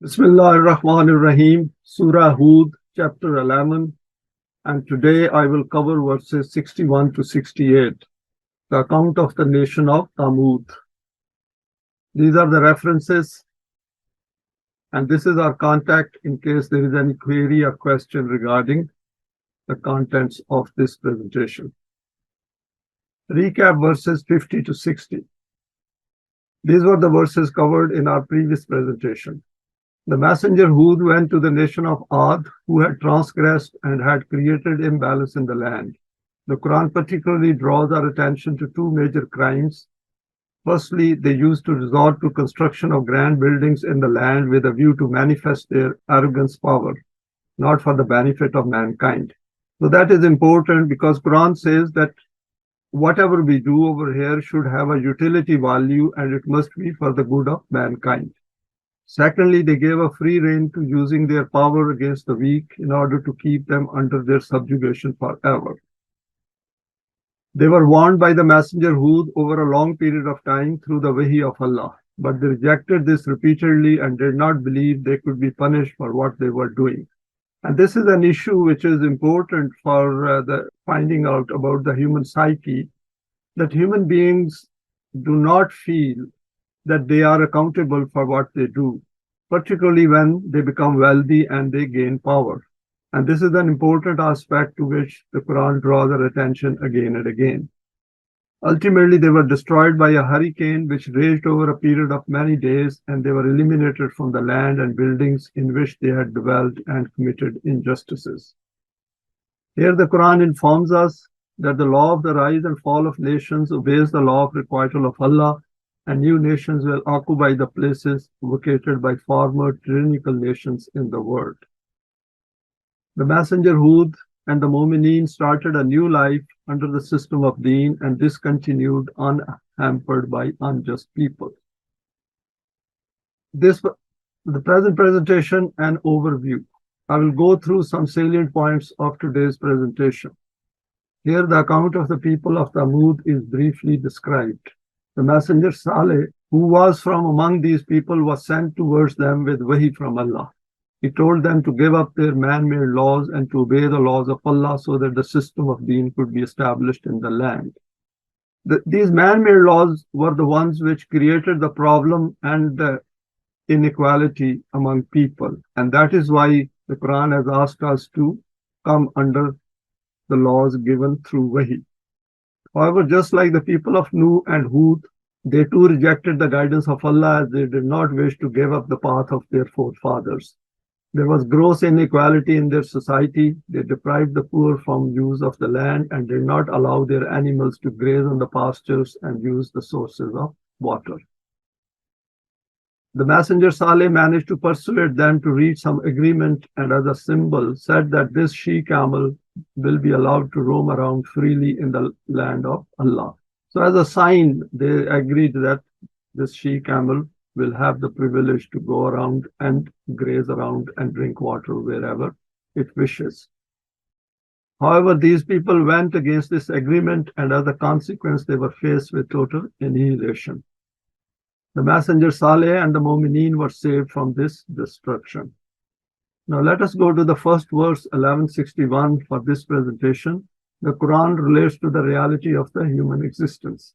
Bismillah ar-Rahman ar-Rahim, Surah Hud, chapter 11, and today I will cover verses 61 to 68, the account of the nation of Thamud. These are the references, and this is our contact in case there is any query or question regarding the contents of this presentation. Recap verses 50 to 60. These were the verses covered in our previous presentation. The messenger Hud went to the nation of Ad, who had transgressed and had created imbalance in the land. The Quran particularly draws our attention to two major crimes. Firstly, they used to resort to construction of grand buildings in the land with a view to manifest their arrogance power, not for the benefit of mankind. So that is important because Quran says that whatever we do over here should have a utility value and it must be for the good of mankind. Secondly, they gave a free rein to using their power against the weak in order to keep them under their subjugation forever. They were warned by the messenger Hud over a long period of time through the Wahi of Allah, but they rejected this repeatedly and did not believe they could be punished for what they were doing. And this is an issue which is important for the finding out about the human psyche, that human beings do not feel that they are accountable for what they do, particularly when they become wealthy and they gain power. And this is an important aspect to which the Quran draws our attention again and again. Ultimately, they were destroyed by a hurricane which raged over a period of many days, and they were eliminated from the land and buildings in which they had dwelt and committed injustices. Here the Quran informs us that the law of the rise and fall of nations obeys the law of requital of Allah, and new nations will occupy the places vacated by former tyrannical nations in the world. The messenger Hud and the Momineen started a new life under the system of Deen, and this continued unhampered by unjust people. The present presentation and overview. I will go through some salient points of today's presentation. Here the account of the people of Thamud is briefly described. The messenger Saleh, who was from among these people, was sent towards them with Wahi from Allah. He told them to give up their man-made laws and to obey the laws of Allah so that the system of Deen could be established in the land. These man-made laws were the ones which created the problem and the inequality among people. And that is why the Quran has asked us to come under the laws given through Wahi. However, just like the people of Nuh and Hud, they too rejected the guidance of Allah as they did not wish to give up the path of their forefathers. There was gross inequality in their society. They deprived the poor from use of the land and did not allow their animals to graze on the pastures and use the sources of water. The messenger Saleh managed to persuade them to reach some agreement, and as a symbol said that this she-camel will be allowed to roam around freely in the land of Allah. So as a sign, they agreed that this she-camel will have the privilege to go around and graze around and drink water wherever it wishes. However, these people went against this agreement, and as a consequence, they were faced with total annihilation. The messenger Saleh and the Momineen were saved from this destruction. Now let us go to the first verse, 1161, for this presentation. The Quran relates to the reality of the human existence.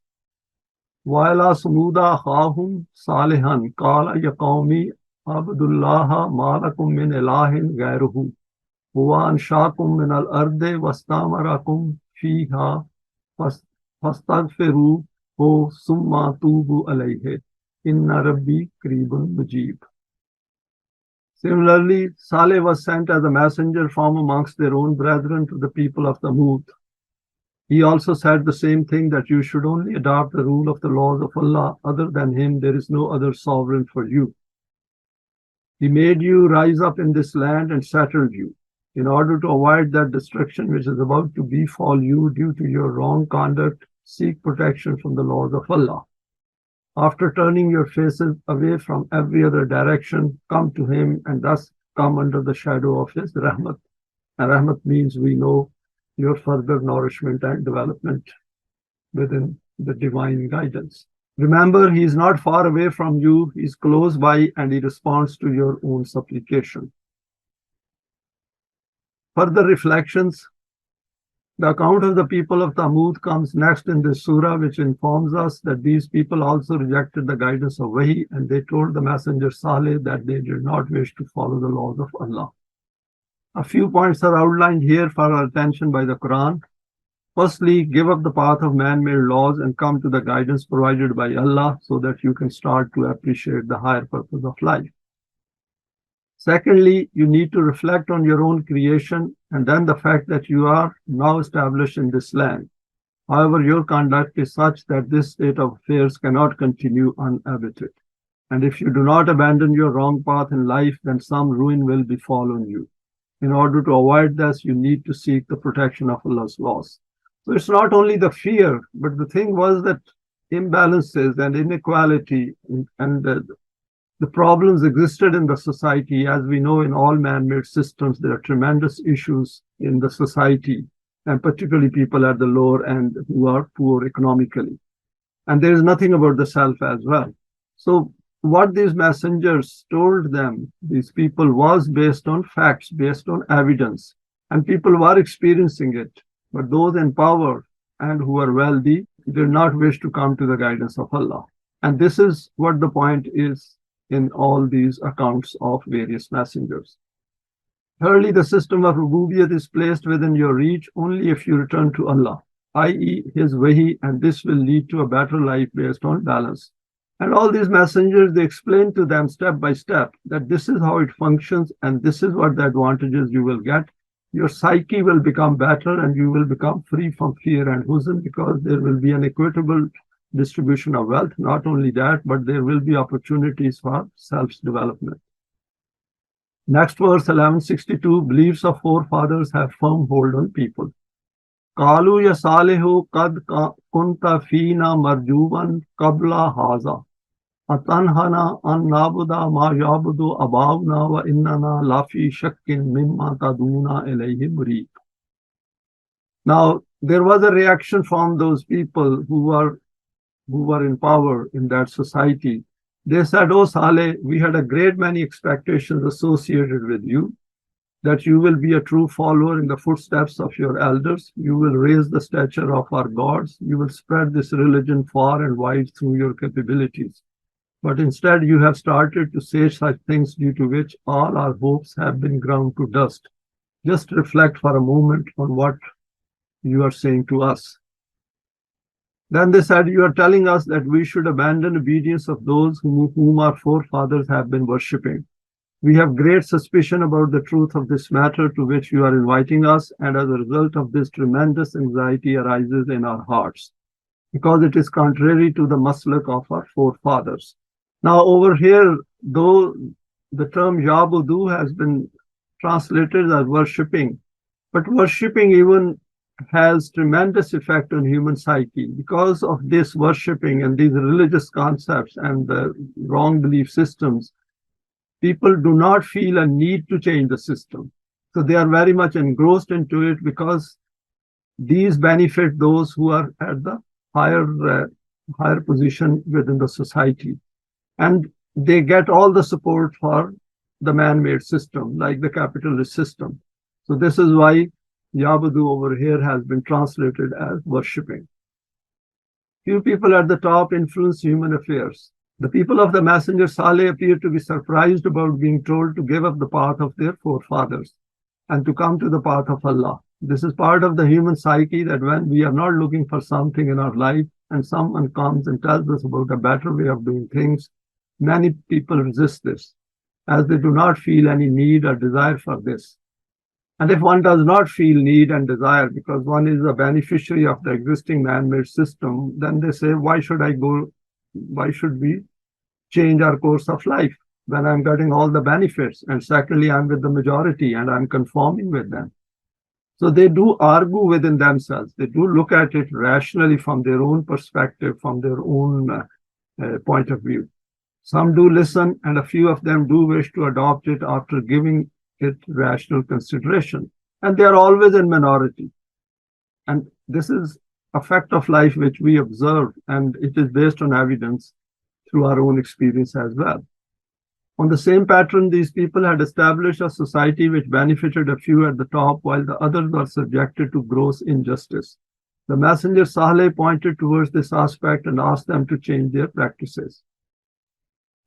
وَإِلَى ثَمُودَ أَخَاهُمْ صَالِحًا قَالَ يَا قَوْمِ اعْبُدُوا اللَّهَ مَا لَكُم مِّنْ إِلَٰهٍ غَيْرُهُ هُوَ أَنشَأَكُم مِّنَ الْأَرْضِ وَاسْتَعْمَرَكُمْ فِيهَا فَاسْتَغْفِرُوهُ ثُمَّ تُوبُوا إِلَيْهِ إِنَّ رَبِّي قَرِيبٌ مُجِيبٌ. Similarly, Saleh was sent as a messenger from amongst their own brethren to the people of Thamud. He also said the same thing, that you should only adopt the rule of the laws of Allah. Other than Him, there is no other sovereign for you. He made you rise up in this land and settled you. In order to avoid that destruction which is about to befall you due to your wrong conduct, seek protection from the laws of Allah. After turning your faces away from every other direction, come to Him and thus come under the shadow of His rahmat. And rahmat means we know your further nourishment and development within the divine guidance. Remember, he is not far away from you, he is close by, and he responds to your own supplication. Further reflections. The account of the people of Thamud comes next in this surah, which informs us that these people also rejected the guidance of Wahi, and they told the messenger Saleh that they did not wish to follow the laws of Allah. A few points are outlined here for our attention by the Quran. Firstly, give up the path of man-made laws and come to the guidance provided by Allah so that you can start to appreciate the higher purpose of life. Secondly, you need to reflect on your own creation and then the fact that you are now established in this land. However, your conduct is such that this state of affairs cannot continue unabated. And if you do not abandon your wrong path in life, then some ruin will befall on you. In order to avoid this, you need to seek the protection of Allah's laws. So it's not only the fear, but the thing was that imbalances and inequality and the problems existed in the society. As we know, in all man-made systems, there are tremendous issues in the society, and particularly people at the lower end who are poor economically. And there is nothing about the self as well. So what these messengers told them, these people, was based on facts, based on evidence, and people were experiencing it. But those in power and who are wealthy did not wish to come to the guidance of Allah. And this is what the point is in all these accounts of various messengers. Thirdly, the system of rububiyyat is placed within your reach only if you return to Allah, i.e. His Wahi, and this will lead to a better life based on balance. And all these messengers, they explain to them step by step that this is how it functions and this is what the advantages you will get. Your psyche will become better and you will become free from fear and huzn, because there will be an equitable distribution of wealth. Not only that, but there will be opportunities for self-development. Next verse, 1162, beliefs of forefathers have firm hold on people. Qalu ya Salehu qad kunta fina marjuban qabla haza. Atanhana an nabuda ma yabudu abavna wa innana lafi shakkin mimma taduna ilayhi murid. Now, there was a reaction from those people who were in power in that society. They said, "Oh Saleh, we had a great many expectations associated with you, that you will be a true follower in the footsteps of your elders. You will raise the stature of our gods. You will spread this religion far and wide through your capabilities. But instead, you have started to say such things due to which all our hopes have been ground to dust. Just reflect for a moment on what you are saying to us." Then they said, "You are telling us that we should abandon obedience of those whom our forefathers have been worshipping. We have great suspicion about the truth of this matter to which you are inviting us, and as a result of this, tremendous anxiety arises in our hearts, because it is contrary to the maslak of our forefathers." Now over here, though the term yabudu has been translated as worshipping, but worshipping even has tremendous effect on human psyche. Because of this worshipping and these religious concepts and the wrong belief systems, people do not feel a need to change the system. So they are very much engrossed into it because these benefit those who are at the higher position within the society. And they get all the support for the man-made system, like the capitalist system. So this is why Yabudu over here has been translated as worshipping. Few people at the top influence human affairs. The people of the messenger Saleh appear to be surprised about being told to give up the path of their forefathers and to come to the path of Allah. This is part of the human psyche, that when we are not looking for something in our life and someone comes and tells us about a better way of doing things, many people resist this, as they do not feel any need or desire for this. And if one does not feel need and desire because one is a beneficiary of the existing man-made system, then they say, why should we change our course of life when I'm getting all the benefits? And secondly, I'm with the majority and I'm conforming with them. So they do argue within themselves. They do look at it rationally from their own perspective, from their own point of view. Some do listen, and a few of them do wish to adopt it after giving it rational consideration. And they are always in minority. And this is a fact of life which we observe, and it is based on evidence through our own experience as well. On the same pattern, these people had established a society which benefited a few at the top while the others were subjected to gross injustice. The messenger Saleh pointed towards this aspect and asked them to change their practices.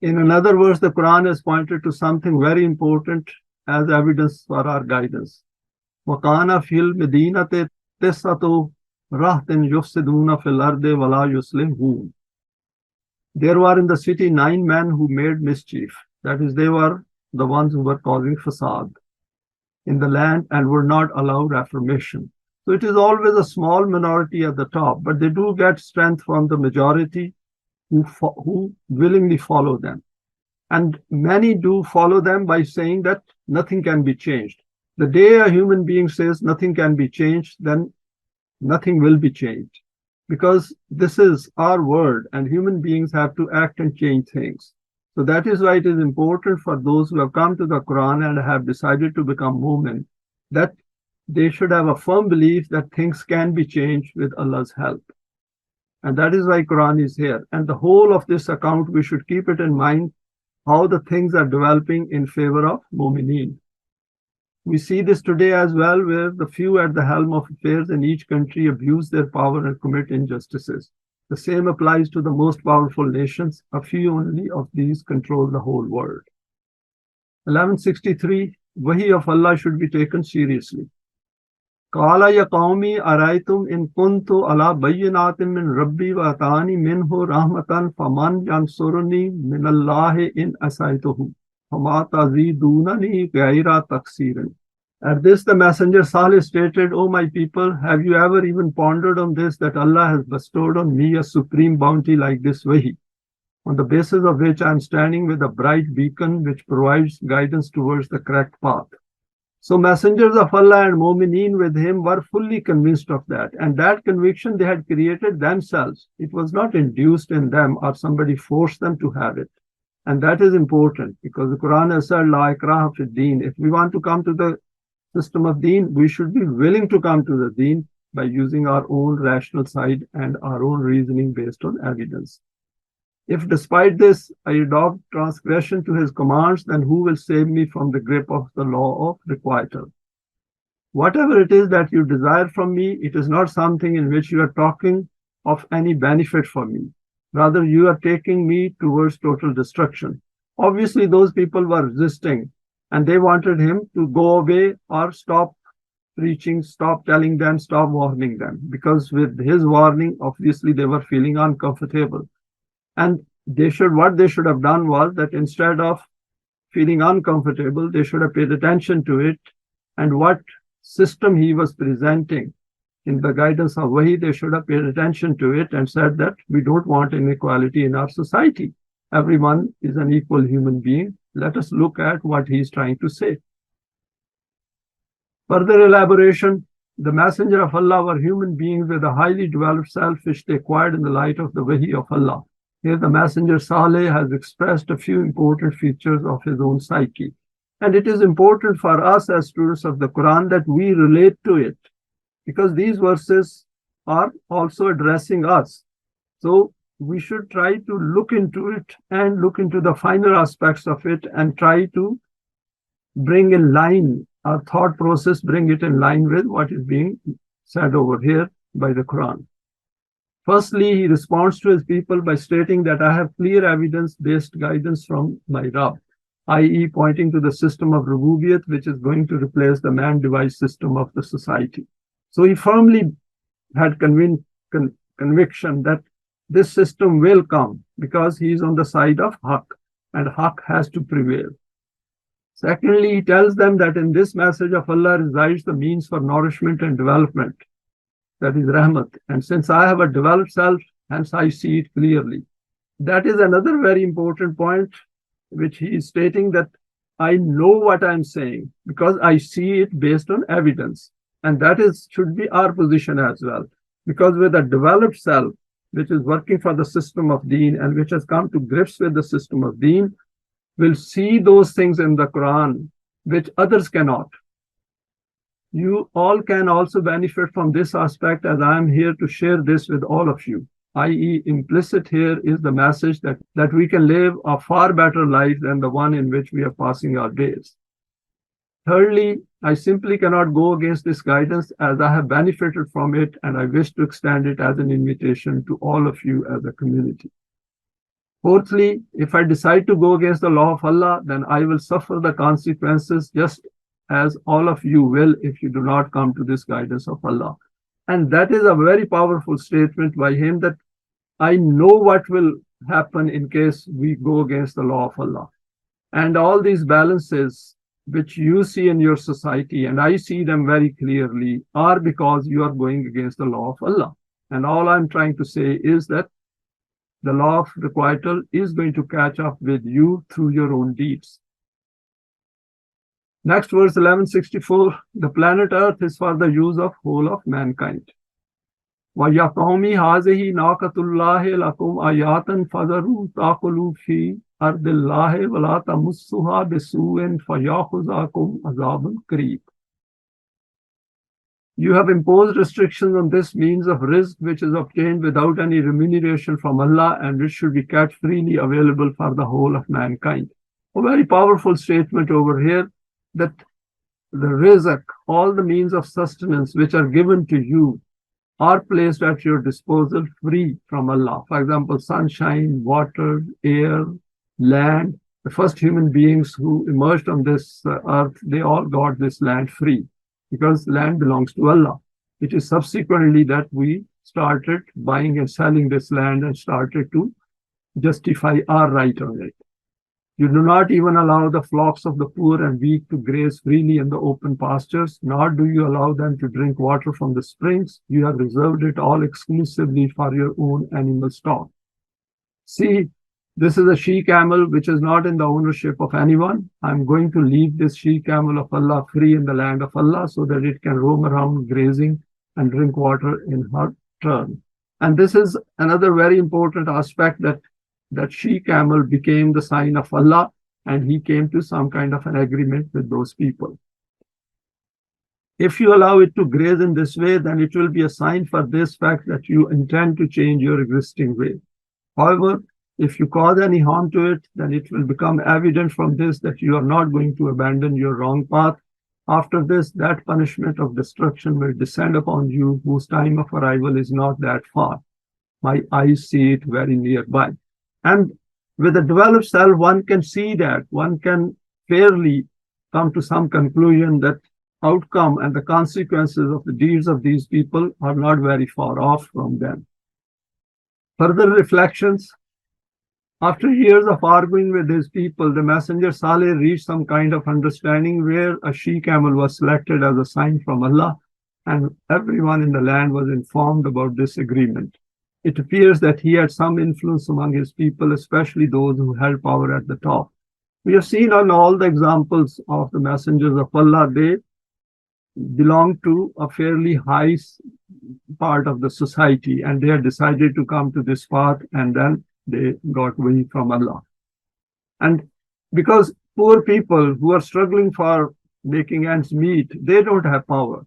In another verse, the Quran has pointed to something very important as evidence for our guidance. وَقَانَ فِي الْمَدِينَةِ تِسْعَةُ رَهْطٍ يُفْسِدُونَ فِي الْأَرْضِ وَلَا يُصْلِحُونَ. There were in the city 9 men who made mischief. That is, they were the ones who were causing fasad in the land and were not allowed reformation. So it is always a small minority at the top, but they do get strength from the majority who willingly follow them. And many do follow them by saying that nothing can be changed. The day a human being says nothing can be changed, then nothing will be changed. Because this is our world and human beings have to act and change things. So that is why it is important for those who have come to the Quran and have decided to become Momin, that they should have a firm belief that things can be changed with Allah's help. And that is why Quran is here. And the whole of this account, we should keep it in mind how the things are developing in favor of Momineen. We see this today as well, where the few at the helm of affairs in each country abuse their power and commit injustices. The same applies to the most powerful nations. A few only of these control the whole world. 1163, Wahi of Allah should be taken seriously. Qala ya qawmi araytum in kuntu ala bayyinatin min rabbi wa atani minhu rahmatan faman yansuruni min Allahi in asaituhu fama tazidunani ghaira taksirin. At this the messenger Saleh stated, O my people, have you ever even pondered on this, that Allah has bestowed on me a supreme bounty like this Wahi, on the basis of which I am standing with a bright beacon which provides guidance towards the correct path. So messengers of Allah and Momineen with him were fully convinced of that, and that conviction they had created themselves. It was not induced in them or somebody forced them to have it. And that is important because the Quran has said, La ikraha fi Deen. If we want to come to the system of Deen, we should be willing to come to the Deen by using our own rational side and our own reasoning based on evidence. If despite this I adopt transgression to his commands, then who will save me from the grip of the law of requital? Whatever it is that you desire from me, it is not something in which you are talking of any benefit for me. Rather, you are taking me towards total destruction. Obviously, those people were resisting and they wanted him to go away or stop preaching, stop telling them, stop warning them. Because with his warning, obviously they were feeling uncomfortable. And what they should have done was that instead of feeling uncomfortable, they should have paid attention to it and what system he was presenting in the guidance of Wahi, they should have paid attention to it and said that we don't want inequality in our society. Everyone is an equal human being. Let us look at what he is trying to say. Further elaboration, the messenger of Allah were human beings with a highly developed self which they acquired in the light of the Wahi of Allah. Here the messenger Saleh has expressed a few important features of his own psyche. And it is important for us as students of the Quran that we relate to it, because these verses are also addressing us. So we should try to look into it and look into the finer aspects of it and try to bring in line our thought process, bring it in line with what is being said over here by the Quran. Firstly, he responds to his people by stating that I have clear evidence-based guidance from my Rabb, i.e. pointing to the system of Rububiyyat, which is going to replace the man-devised system of the society. So he firmly had conviction that this system will come because he is on the side of Haqq, and Haqq has to prevail. Secondly, he tells them that in this message of Allah resides the means for nourishment and development, that is Rahmat. And since I have a developed self, hence I see it clearly. That is another very important point, which he is stating that I know what I'm saying because I see it based on evidence. And that should be our position as well. Because with a developed self, which is working for the system of Deen and which has come to grips with the system of Deen, will see those things in the Quran which others cannot. You all can also benefit from this aspect, as I am here to share this with all of you. I.e., implicit here is the message that we can live a far better life than the one in which we are passing our days. Thirdly, I simply cannot go against this guidance as I have benefited from it, and I wish to extend it as an invitation to all of you as a community. Fourthly, if I decide to go against the law of Allah, then I will suffer the consequences just as all of you will if you do not come to this guidance of Allah. And that is a very powerful statement by him, that I know what will happen in case we go against the law of Allah. And all these balances which you see in your society, and I see them very clearly, are because you are going against the law of Allah. And all I'm trying to say is that the law of requital is going to catch up with you through your own deeds. Next verse 1164, the planet Earth is for the use of whole of mankind. وَيَا قَوْمِ هَذِهِ نَاقَةُ اللَّهِ لَكُمْ آيَاتًا فَذَرُوا تَأْكُلُوا فِي أَرْضِ اللَّهِ وَلَا تَمُسُّهَا بِسُوءٍ فَيَأْخُذَكُمْ عَذَابٌ قَرِيبٌ. You have imposed restrictions on this means of rizq which is obtained without any remuneration from Allah, and which should be kept freely available for the whole of mankind. A very powerful statement over here, that the rizq, all the means of sustenance which are given to you, are placed at your disposal free from Allah. For example, sunshine, water, air, land. The first human beings who emerged on this earth, they all got this land free, because land belongs to Allah. It is subsequently that we started buying and selling this land and started to justify our right on it. You do not even allow the flocks of the poor and weak to graze freely in the open pastures, nor do you allow them to drink water from the springs. You have reserved it all exclusively for your own animal stock. See, this is a she-camel which is not in the ownership of anyone. I'm going to leave this she-camel of Allah free in the land of Allah so that it can roam around grazing and drink water in her turn. And this is another very important aspect, that she-camel became the sign of Allah, and he came to some kind of an agreement with those people. If you allow it to graze in this way, then it will be a sign for this fact that you intend to change your existing way. However, if you cause any harm to it, then it will become evident from this that you are not going to abandon your wrong path. After this, that punishment of destruction will descend upon you, whose time of arrival is not that far. My eyes see it very nearby. And with a developed self, one can see that, one can fairly come to some conclusion that outcome and the consequences of the deeds of these people are not very far off from them. Further reflections. After years of arguing with these people, the messenger Saleh reached some kind of understanding where a she-camel was selected as a sign from Allah, and everyone in the land was informed about this agreement. It appears that he had some influence among his people, especially those who held power at the top. We have seen on all the examples of the messengers of Allah, they belong to a fairly high part of the society, and they had decided to come to this path, and then they got Wahi from Allah. And because poor people who are struggling for making ends meet, they don't have power.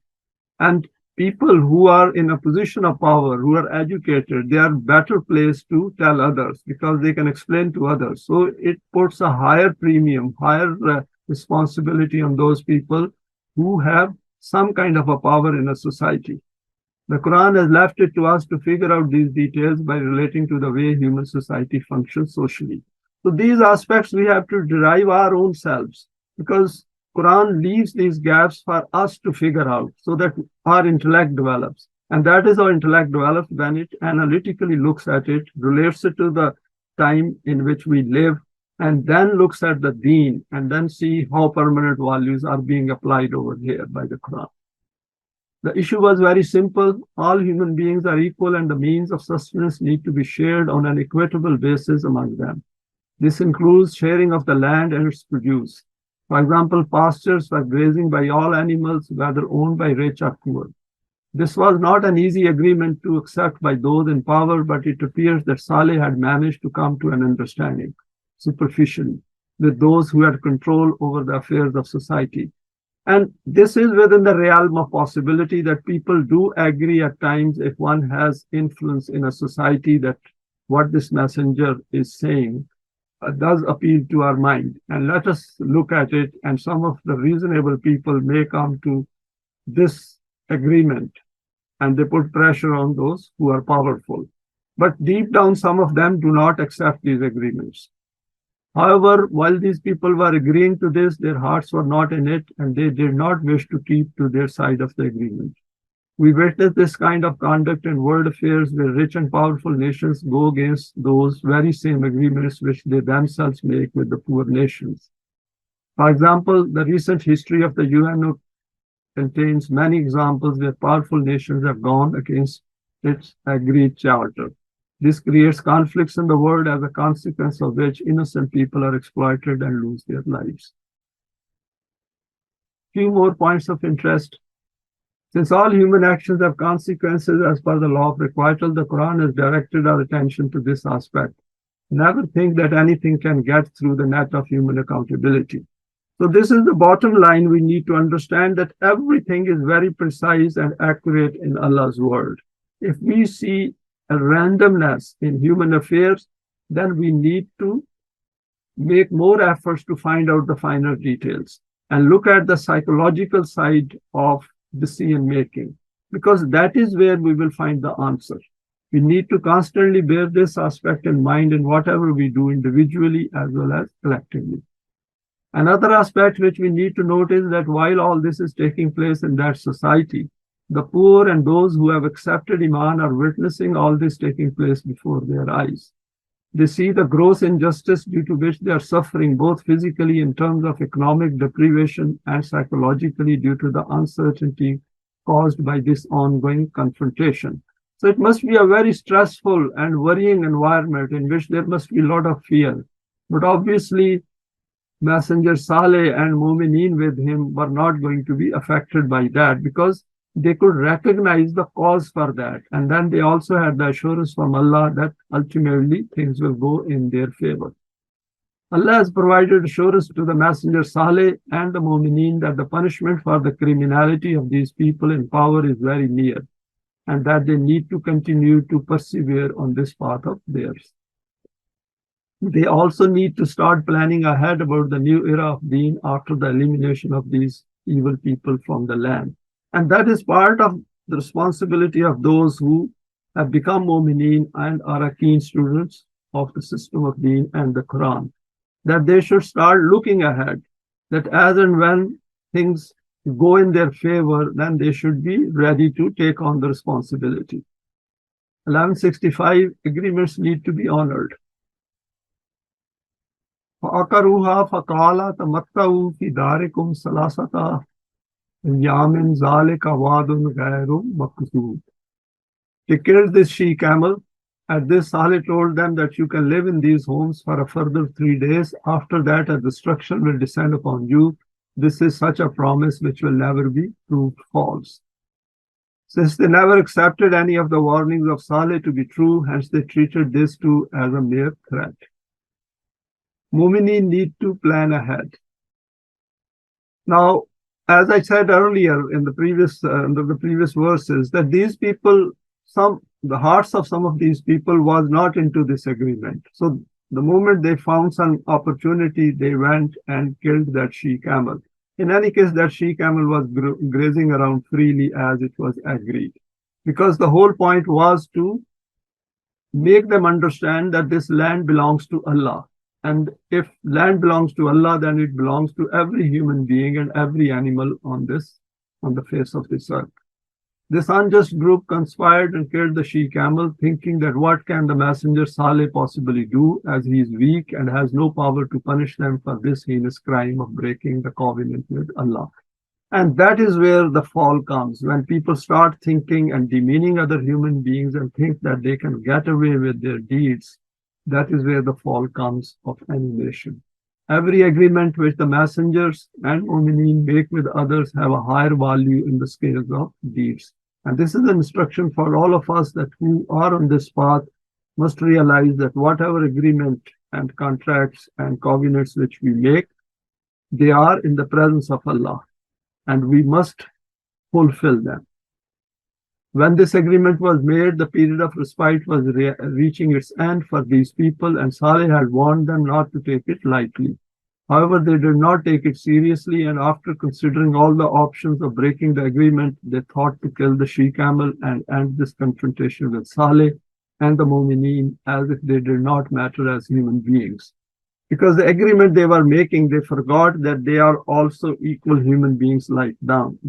And people who are in a position of power, who are educated, they are better placed to tell others because they can explain to others. So it puts a higher premium, higher responsibility on those people who have some kind of a power in a society. The Quran has left it to us to figure out these details by relating to the way human society functions socially. So these aspects we have to derive our own selves, because Quran leaves these gaps for us to figure out so that our intellect develops. And that is how intellect develops when it analytically looks at it, relates it to the time in which we live, and then looks at the Deen, and then see how permanent values are being applied over here by the Quran. The issue was very simple. All human beings are equal, and the means of sustenance need to be shared on an equitable basis among them. This includes sharing of the land and its produce. For example, pastures were grazing by all animals, whether owned by rich or poor. This was not an easy agreement to accept by those in power, but it appears that Saleh had managed to come to an understanding, superficially, with those who had control over the affairs of society. And this is within the realm of possibility that people do agree at times if one has influence in a society that what this messenger is saying does appeal to our mind. And let us look at it, and some of the reasonable people may come to this agreement and they put pressure on those who are powerful. But deep down, some of them do not accept these agreements. However, while these people were agreeing to this, their hearts were not in it, and they did not wish to keep to their side of the agreement. We witness this kind of conduct in world affairs where rich and powerful nations go against those very same agreements which they themselves make with the poor nations. For example, the recent history of the UN contains many examples where powerful nations have gone against its agreed charter. This creates conflicts in the world, as a consequence of which innocent people are exploited and lose their lives. Few more points of interest. Since all human actions have consequences as per the law of requital, the Quran has directed our attention to this aspect. Never think that anything can get through the net of human accountability. So this is the bottom line. We need to understand that everything is very precise and accurate in Allah's word. If we see a randomness in human affairs, then we need to make more efforts to find out the finer details and look at the psychological side of decision making, because that is where we will find the answer. We need to constantly bear this aspect in mind in whatever we do individually as well as collectively. Another aspect which we need to note is that while all this is taking place in that society, the poor and those who have accepted Iman are witnessing all this taking place before their eyes. They see the gross injustice due to which they are suffering, both physically in terms of economic deprivation and psychologically due to the uncertainty caused by this ongoing confrontation. So it must be a very stressful and worrying environment in which there must be a lot of fear. But obviously, Messenger Saleh and Momineen with him were not going to be affected by that because they could recognize the cause for that. And then they also had the assurance from Allah that ultimately things will go in their favor. Allah has provided assurance to the Messenger Saleh and the Momineen that the punishment for the criminality of these people in power is very near, and that they need to continue to persevere on this path of theirs. They also need to start planning ahead about the new era of Deen after the elimination of these evil people from the land. And that is part of the responsibility of those who have become Momineen and are keen students of the system of Deen and the Quran, that they should start looking ahead, that as and when things go in their favor, then they should be ready to take on the responsibility. 1165, agreements need to be honored. فَأَقَرُوهَا فَقَالَ تَمَتَّعُوا فِي دَارِكُمْ ثَلَاثَةَ أَيَّامٍ ذَلِكَ وَعْدٌ غَيْرُ مَكْذُوبٍ. They killed this she-camel. At this, Saleh told them that you can live in these homes for a further 3 days. After that, a destruction will descend upon you. This is such a promise which will never be proved false. Since they never accepted any of the warnings of Saleh to be true, hence they treated this too as a mere threat. Momineen need to plan ahead. Now, as I said earlier in the previous verses, that these people, the hearts of some of these people was not into this agreement. So the moment they found some opportunity, they went and killed that she-camel. In any case, that she-camel was grazing around freely as it was agreed, because the whole point was to make them understand that this land belongs to Allah. And if land belongs to Allah, then it belongs to every human being and every animal on the face of this earth. This unjust group conspired and killed the she-camel, thinking that what can the messenger Saleh possibly do, as he is weak and has no power to punish them for this heinous crime of breaking the covenant with Allah. And that is where the fall comes, when people start thinking and demeaning other human beings and think that they can get away with their deeds. That is where the fall comes of any nation. Every agreement which the messengers and Momineen make with others have a higher value in the scales of deeds. And this is an instruction for all of us that who are on this path must realize that whatever agreement and contracts and covenants which we make, they are in the presence of Allah. and we must fulfill them. When this agreement was made, the period of respite was reaching its end for these people, and Saleh had warned them not to take it lightly. However, they did not take it seriously, and after considering all the options of breaking the agreement, they thought to kill the she-camel and end this confrontation with Saleh and the Momineen as if they did not matter as human beings. Because the agreement they were making, they forgot that they are also equal human beings like them.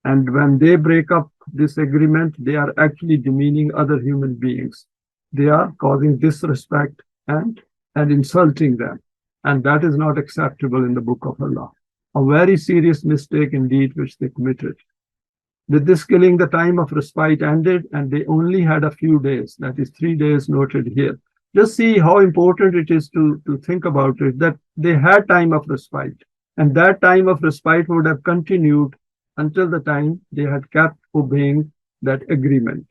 And when they break up this agreement, they are actually demeaning other human beings. They are causing disrespect and insulting them. And that is not acceptable in the Book of Allah. A very serious mistake indeed which they committed. With this killing, the time of respite ended, and they only had a few days, that is 3 days noted here. Just see how important it is to think about it, that they had time of respite, and that time of respite would have continued until the time they had kept obeying that agreement.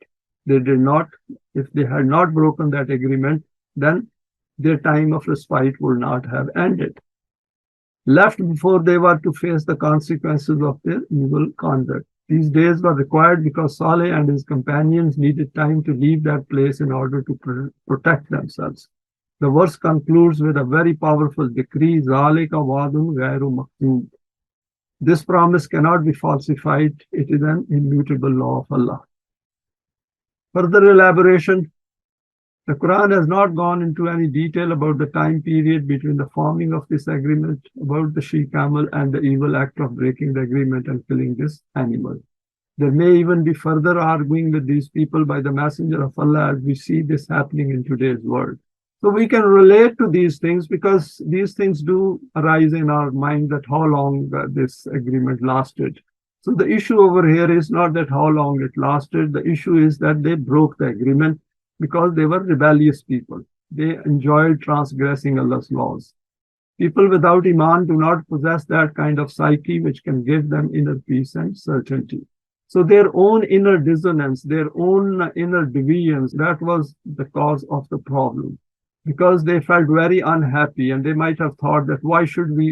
They did not, if they had not broken that agreement, then their time of respite would not have ended. Left before they were to face the consequences of their evil conduct. These days were required because Saleh and his companions needed time to leave that place in order to protect themselves. The verse concludes with a very powerful decree, ذَلِكَ وَعْدٌ غَيْرُ مَكْذُوبٍ. This promise cannot be falsified. It is an immutable law of Allah. Further elaboration. The Quran has not gone into any detail about the time period between the forming of this agreement, about the she-camel, and the evil act of breaking the agreement and killing this animal. There may even be further arguing with these people by the Messenger of Allah as we see this happening in today's world. So we can relate to these things because these things do arise in our mind, that how long this agreement lasted. So the issue over here is not that how long it lasted. The issue is that they broke the agreement because they were rebellious people. They enjoyed transgressing Allah's laws. People without Iman do not possess that kind of psyche which can give them inner peace and certainty. So their own inner dissonance, their own inner divisions, that was the cause of the problem. Because they felt very unhappy, and they might have thought that why should we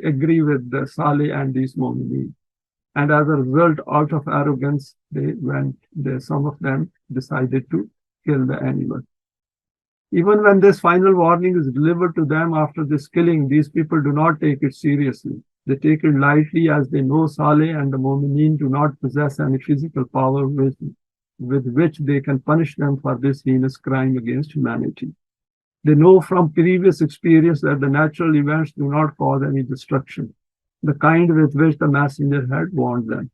agree with the Saleh and these Momineen? And as a result, out of arrogance, some of them decided to kill the animal. Even when this final warning is delivered to them after this killing, these people do not take it seriously. They take it lightly as they know Saleh and the Momineen do not possess any physical power with which they can punish them for this heinous crime against humanity. They know from previous experience that the natural events do not cause any destruction, the kind with which the Messenger had warned them.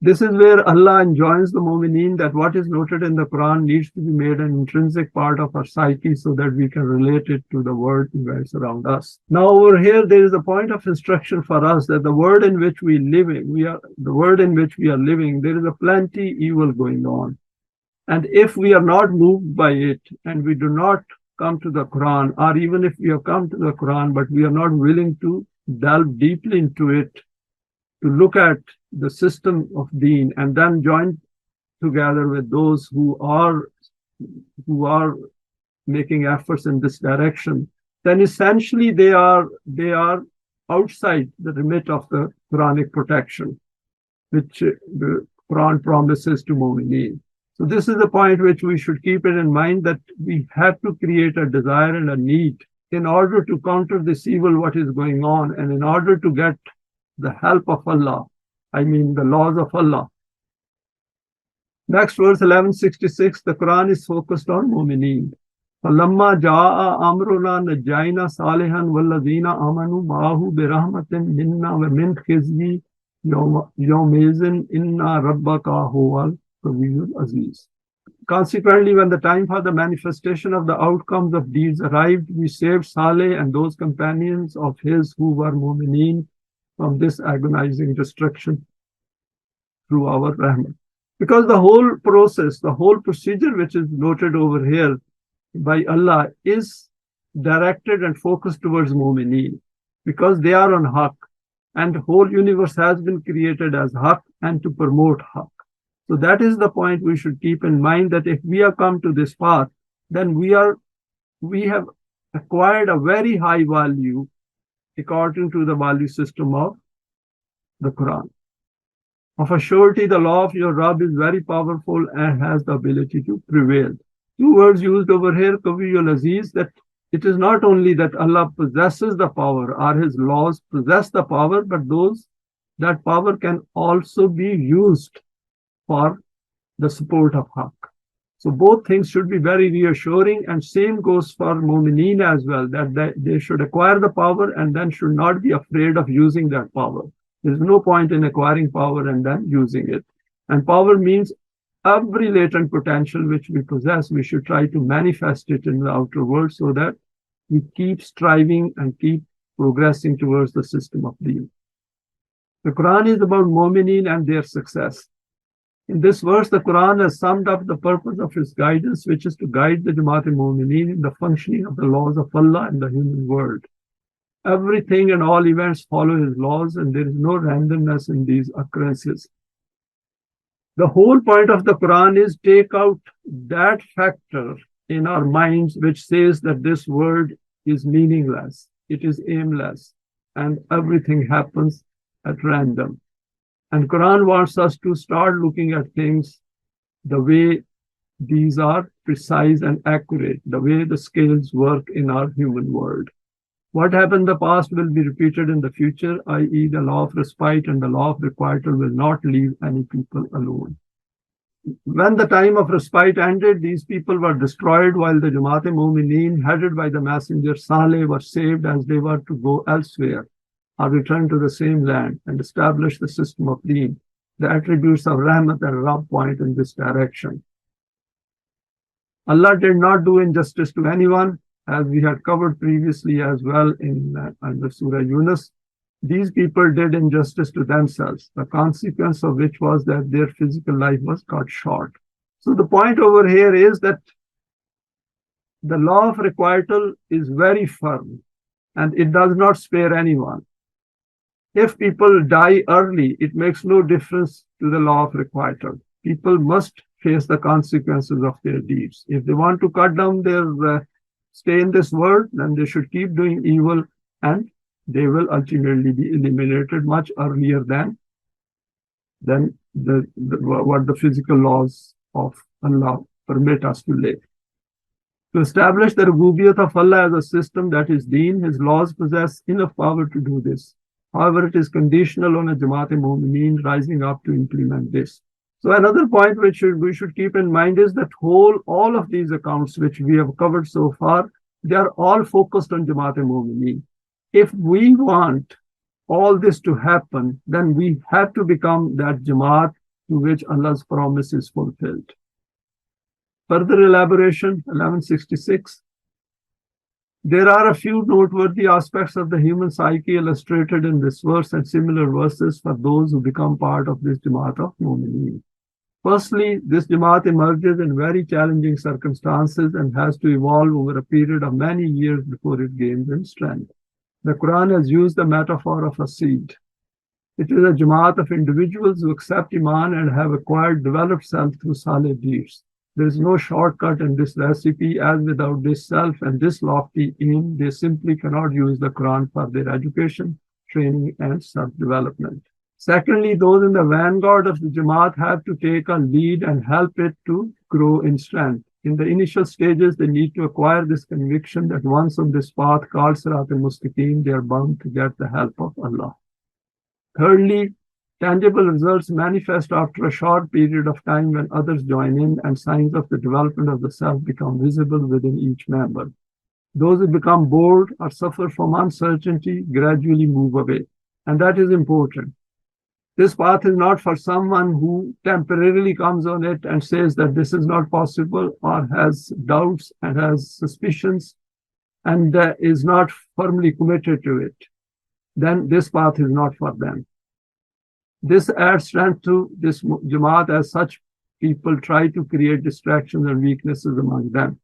This is where Allah enjoins the Momineen that what is noted in the Quran needs to be made an intrinsic part of our psyche so that we can relate it to the world events around us. Now over here, there is a point of instruction for us that the world in which we are living, there is a plenty evil going on. And if we are not moved by it and we do not come to the Quran, or even if we have come to the Quran, but we are not willing to delve deeply into it, to look at the system of Deen and then join together with those who are making efforts in this direction, then essentially they are outside the remit of the Quranic protection, which the Quran promises to Momineen. So this is the point which we should keep it in mind, that we have to create a desire and a need in order to counter this evil what is going on, and in order to get the help of Allah, I mean the laws of Allah. Next verse 1166, the Quran is focused on Momineen. فَلَمَّا جَاءَ أَمْرُنَا نَجَّيْنَا صَالِحًا وَالَّذِينَ آمَنُوا مَعَهُ بِرَحْمَةٍ مِنَّا وَمِنْ خِزْيِ يَوْمَئِذٍ إِنَّ رَبَّكَ هُوَ الْقَوِيُّ الْعَزِيزُ. Consequently, when the time for the manifestation of the outcomes of deeds arrived, we saved Saleh and those companions of his who were Momineen from this agonizing destruction through our rahmah. Because the whole process, the whole procedure which is noted over here by Allah is directed and focused towards Momineen, because they are on haqq, and the whole universe has been created as haqq and to promote haqq. So that is the point we should keep in mind, that if we have come to this path, then we have acquired a very high value according to the value system of the Quran. Of a surety, the law of your Rabb is very powerful and has the ability to prevail. Two words used over here, Qawiyul Aziz, that it is not only that Allah possesses the power or His laws possess the power, but that power can also be used for the support of Haqq. So both things should be very reassuring, and same goes for Momineen as well, that they should acquire the power and then should not be afraid of using that power. There's no point in acquiring power and then using it. And power means every latent potential which we possess, we should try to manifest it in the outer world so that we keep striving and keep progressing towards the system of Deen. The Quran is about Momineen and their success. In this verse, the Quran has summed up the purpose of its guidance, which is to guide the Jamaat-e-Momineen in the functioning of the laws of Allah in the human world. Everything and all events follow His laws, and there is no randomness in these occurrences. The whole point of the Quran is take out that factor in our minds which says that this world is meaningless, it is aimless, and everything happens at random. And Quran wants us to start looking at things the way these are precise and accurate, the way the scales work in our human world. What happened in the past will be repeated in the future, i.e. the law of respite and the law of requital will not leave any people alone. When the time of respite ended, these people were destroyed while the Jamaat-e-Momineen, headed by the messenger Saleh, were saved as they were to go elsewhere or return to the same land and establish the system of Deen. The attributes of Rahmat and Rabb point in this direction. Allah did not do injustice to anyone, as we had covered previously as well in the Surah Yunus. These people did injustice to themselves, the consequence of which was that their physical life was cut short. So the point over here is that the law of requital is very firm and it does not spare anyone. If people die early, it makes no difference to the law of requital. People must face the consequences of their deeds. If they want to cut down their stay in this world, then they should keep doing evil and they will ultimately be eliminated much earlier than what the physical laws of Allah permit us to live. To establish the Rububiyyat of Allah as a system that is Deen, His laws possess enough power to do this. However, it is conditional on a Jamaat-e-Momineen rising up to implement this. So another point which we should keep in mind is that all of these accounts which we have covered so far, they are all focused on Jamaat-e-Momineen. If we want all this to happen, then we have to become that Jamaat to which Allah's promise is fulfilled. Further elaboration, 1166. There are a few noteworthy aspects of the human psyche illustrated in this verse and similar verses for those who become part of this Jamaat of Momineen. Firstly, this Jamaat emerges in very challenging circumstances and has to evolve over a period of many years before it gains in strength. The Quran has used the metaphor of a seed. It is a Jamaat of individuals who accept Iman and have acquired developed self through Saleh deeds. There is no shortcut in this recipe, as without this self and this lofty aim, they simply cannot use the Quran for their education, training, and self-development. Secondly, those in the vanguard of the Jamaat have to take a lead and help it to grow in strength. In the initial stages, they need to acquire this conviction that once on this path called Sirat al-Mustaqim, they are bound to get the help of Allah. Thirdly, tangible results manifest after a short period of time when others join in and signs of the development of the self become visible within each member. Those who become bored or suffer from uncertainty gradually move away, and that is important. This path is not for someone who temporarily comes on it and says that this is not possible or has doubts and has suspicions and is not firmly committed to it. Then this path is not for them. This adds strength to this Jamaat as such people try to create distractions and weaknesses among them.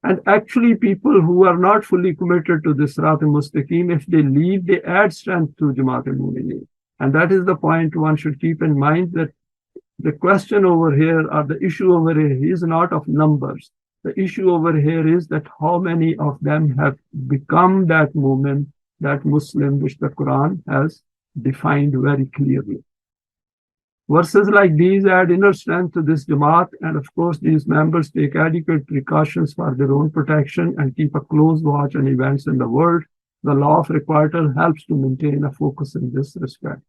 And actually people who are not fully committed to this Sirat al-Mustaqim, if they leave, they add strength to Jamaat al-Momineen. And that is the point one should keep in mind, that the question over here or the issue over here is not of numbers. The issue over here is that how many of them have become that movement that Muslim which the Quran has defined very clearly. Verses like these add inner strength to this Jamaat, and of course, these members take adequate precautions for their own protection and keep a close watch on events in the world. The law of requital helps to maintain a focus in this respect.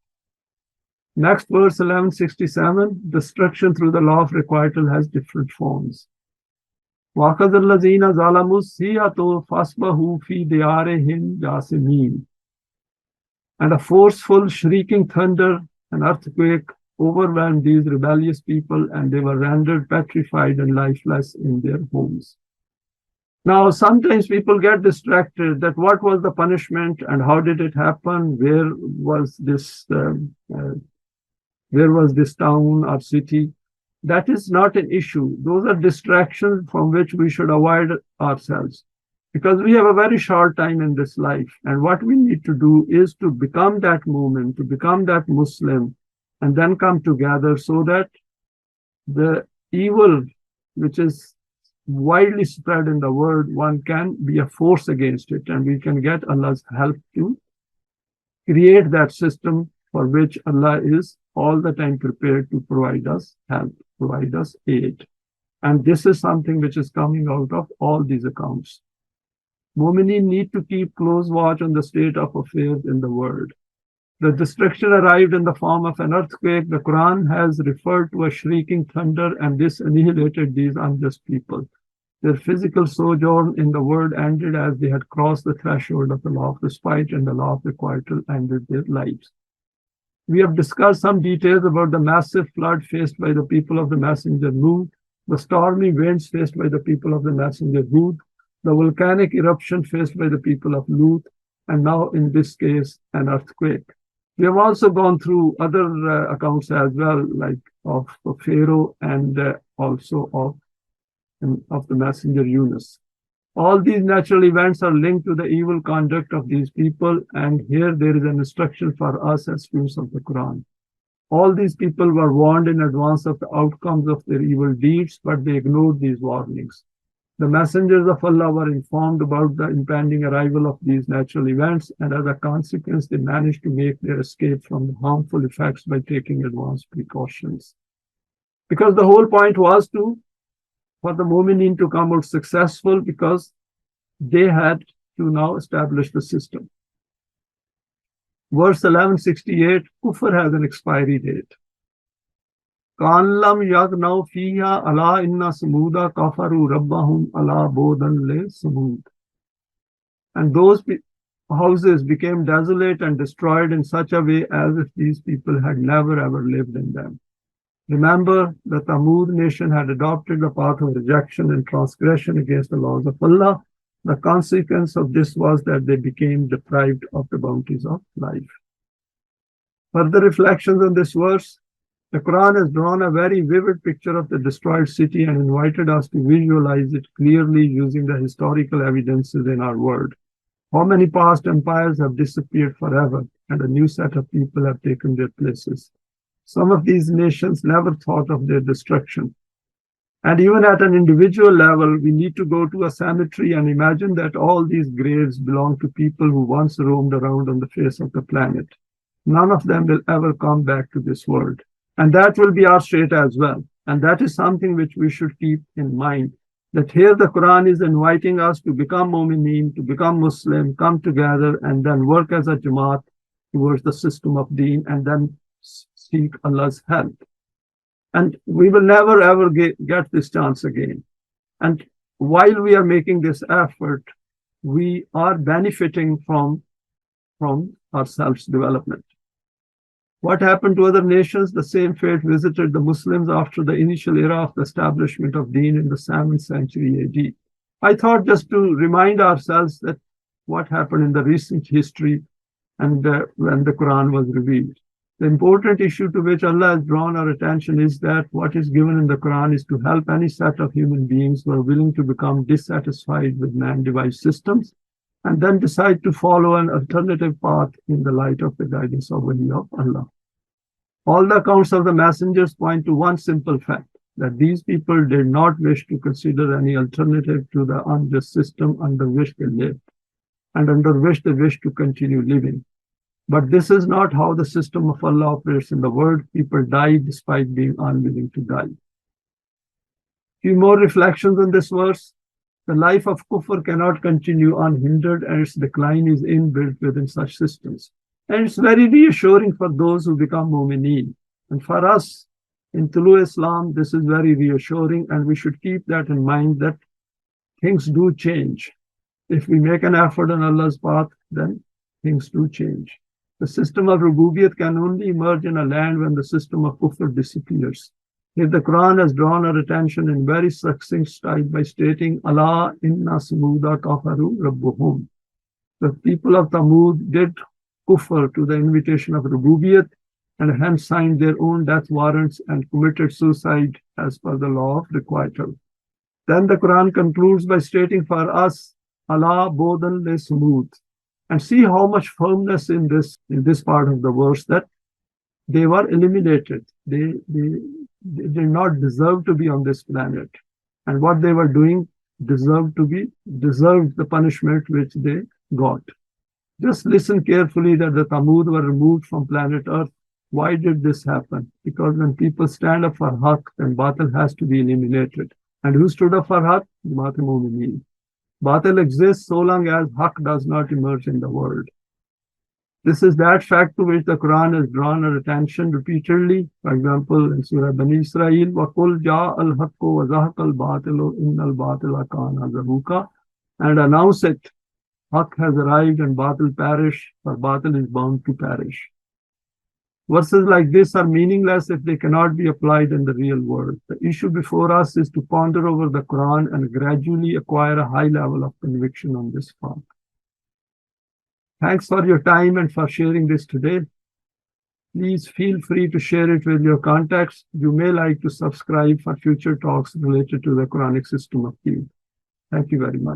Next verse 1167, destruction through the law of requital has different forms. وَأَخَذَ الَّذِينَ ظَلَمُوا السِّيَّةُ فَأَصْبَحُوا فِي دِيَارِهِمْ جَاثِمِينَ. And a forceful shrieking thunder, an earthquake, overwhelmed these rebellious people, and they were rendered petrified and lifeless in their homes. Now, sometimes people get distracted that what was the punishment and how did it happen? Where was this town or city? That is not an issue. Those are distractions from which we should avoid ourselves, because we have a very short time in this life. And what we need to do is to become that mu'min, to become that Muslim, and then come together so that the evil which is widely spread in the world, one can be a force against it, and we can get Allah's help to create that system for which Allah is all the time prepared to provide us help, provide us aid. And this is something which is coming out of all these accounts. Momineen need to keep close watch on the state of affairs in the world. The destruction arrived in the form of an earthquake. The Quran has referred to a shrieking thunder, and this annihilated these unjust people. Their physical sojourn in the world ended as they had crossed the threshold of the law of respite, and the law of requital ended their lives. We have discussed some details about the massive flood faced by the people of the messenger Nuh, the stormy winds faced by the people of the messenger Hud, the volcanic eruption faced by the people of Lut, and now in this case, an earthquake. We have also gone through other accounts as well, like of Pharaoh and also of the messenger Yunus. All these natural events are linked to the evil conduct of these people, and here there is an instruction for us as students of the Quran. All these people were warned in advance of the outcomes of their evil deeds, but they ignored these warnings. The messengers of Allah were informed about the impending arrival of these natural events, and as a consequence, they managed to make their escape from the harmful effects by taking advanced precautions. Because the whole point was for the Momineen to come out successful, because they had to now establish the system. Verse 1168, Kufr has an expiry date. Kanlam yagnaw fiha ala inna samuda kafaru rabbahum ala bodan le samud. And those houses became desolate and destroyed in such a way as if these people had never ever lived in them. Remember, the Thamud nation had adopted the path of rejection and transgression against the laws of Allah. The consequence of this was that they became deprived of the bounties of life. Further reflections on this verse. The Quran has drawn a very vivid picture of the destroyed city and invited us to visualize it clearly using the historical evidences in our world. How many past empires have disappeared forever, and a new set of people have taken their places. Some of these nations never thought of their destruction. And even at an individual level, we need to go to a cemetery and imagine that all these graves belong to people who once roamed around on the face of the planet. None of them will ever come back to this world. And that will be our fate as well. And that is something which we should keep in mind. That here the Quran is inviting us to become Momineen, to become Muslim, come together and then work as a Jamaat towards the system of Deen, and then seek Allah's help. And we will never ever get this chance again. And while we are making this effort, we are benefiting from our self-development. What happened to other nations? The same fate visited the Muslims after the initial era of the establishment of Deen in the 7th century AD. I thought just to remind ourselves that what happened in the recent history and when the Quran was revealed. The important issue to which Allah has drawn our attention is that what is given in the Quran is to help any set of human beings who are willing to become dissatisfied with man-devised systems and then decide to follow an alternative path in the light of the guidance of Wahi of Allah. All the accounts of the messengers point to one simple fact, that these people did not wish to consider any alternative to the unjust system under which they lived. and under which they wish to continue living. But this is not how the system of Allah operates in the world. People die despite being unwilling to die. Few more reflections on this verse. The life of Kufr cannot continue unhindered, and its decline is inbuilt within such systems. And it's very reassuring for those who become Momineen. And for us, in TOLU-E-ISLAM, this is very reassuring, and we should keep that in mind that things do change. If we make an effort on Allah's path, then things do change. The system of Rububiyyat can only emerge in a land when the system of Kufr disappears. Here the Quran has drawn our attention in very succinct style by stating, Allah inna samuda kafaru rabbuhum. The people of Thamud did Kufr to the invitation of Rububiyyat and hence signed their own death warrants and committed suicide as per the law of requital. Then the Quran concludes by stating for us, Allah bodan le samud. And see how much firmness in this part of the verse that they were eliminated. They did not deserve to be on this planet. And what they were doing deserved the punishment which they got. Just listen carefully that the Thamud were removed from planet Earth. Why did this happen? Because when people stand up for Haqq, then Batil has to be eliminated. And who stood up for Haqq? Batil Momineen. Batil exists so long as Haqq does not emerge in the world. This is that fact to which the Quran has drawn our attention repeatedly. For example, in Surah Bani Israel, وَقُلْ جَاءَ الْحَقُّ وَزَهَقَ الْبَاطِلُ إِنَّ الْبَاطِلَ كَانَ زَهُوقًا, and announce it. Haqq has arrived and Batil perish, for Batil is bound to perish. Verses like this are meaningless if they cannot be applied in the real world. The issue before us is to ponder over the Quran and gradually acquire a high level of conviction on this path. Thanks for your time and for sharing this today. Please feel free to share it with your contacts. You may like to subscribe for future talks related to the Quranic system of Deen. Thank you very much.